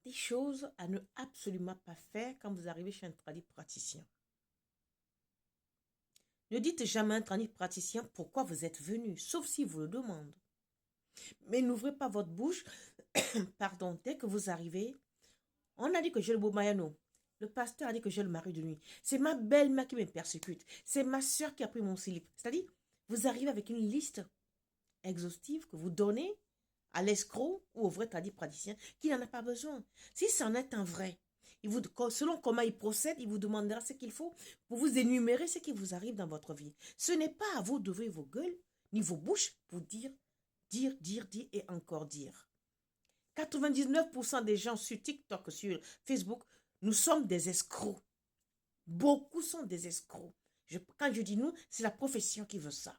des choses à ne absolument pas faire quand vous arrivez chez un praticien. Ne dites jamais à un praticien pourquoi vous êtes venu, sauf s'il vous le demande. Mais n'ouvrez pas votre bouche, pardon, dès que vous arrivez. On a dit que j'ai le beau mayano. Le pasteur a dit que j'ai le mari de nuit. C'est ma belle-mère qui me persécute. C'est ma soeur qui a pris mon slip. C'est-à-dire, vous arrivez avec une liste exhaustive que vous donnez à l'escroc ou au vrai praticien qui n'en a pas besoin. Si c'en est un vrai, selon comment il procède, il vous demandera ce qu'il faut pour vous énumérer ce qui vous arrive dans votre vie. Ce n'est pas à vous d'ouvrir vos gueules ni vos bouches pour dire et encore dire. 99% des gens sur TikTok, sur Facebook, nous sommes des escrocs. Beaucoup sont des escrocs. Quand je dis nous, c'est la profession qui veut ça.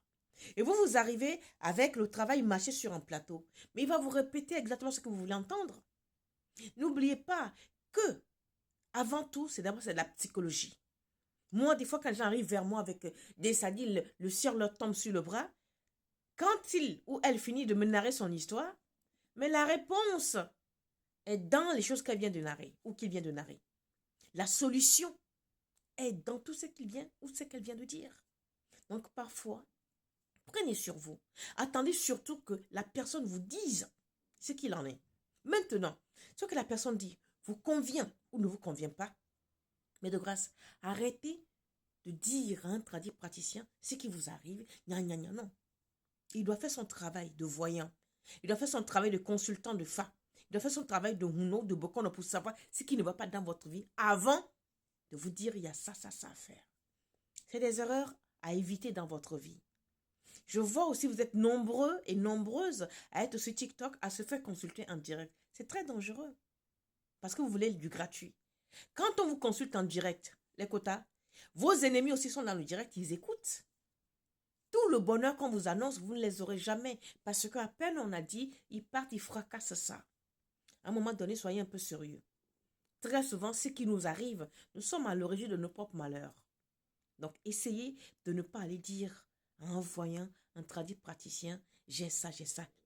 Et vous arrivez avec le travail mâché sur un plateau. Mais il va vous répéter exactement ce que vous voulez entendre. N'oubliez pas que, avant tout, c'est d'abord de la psychologie. Moi, des fois, quand les gens arrivent vers moi avec des sadis, le sieur leur tombe sur le bras. Quand il ou elle finit de me narrer son histoire, mais la réponse est dans les choses qu'elle vient de narrer ou qu'il vient de narrer. La solution est dans tout ce qu'il vient ou ce qu'elle vient de dire. Donc, parfois, prenez sur vous. Attendez surtout que la personne vous dise ce qu'il en est. Maintenant, ce que la personne dit vous convient ou ne vous convient pas, mais de grâce, arrêtez de dire à un praticien ce qui vous arrive. Non. Il doit faire son travail de voyant. Il doit faire son travail de consultant de fa. Il doit faire son travail de Huno, de Bokono pour savoir ce qui ne va pas dans votre vie avant de vous dire il y a ça à faire. C'est des erreurs à éviter dans votre vie. Je vois aussi vous êtes nombreux et nombreuses à être sur TikTok, à se faire consulter en direct. C'est très dangereux parce que vous voulez du gratuit. Quand on vous consulte en direct, les quotas, vos ennemis aussi sont dans le direct, ils écoutent. Tout le bonheur qu'on vous annonce, vous ne les aurez jamais. Parce qu'à peine on a dit, ils partent, ils fracassent ça. À un moment donné, soyez un peu sérieux. Très souvent, ce qui nous arrive, nous sommes à l'origine de nos propres malheurs. Donc, essayez de ne pas aller dire à un voyant, un praticien, j'ai ça.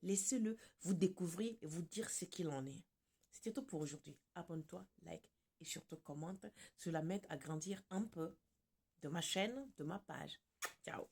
Laissez-le vous découvrir et vous dire ce qu'il en est. C'était tout pour aujourd'hui. Abonne-toi, like et surtout commente. Cela m'aide à grandir un peu de ma chaîne, de ma page. Ciao.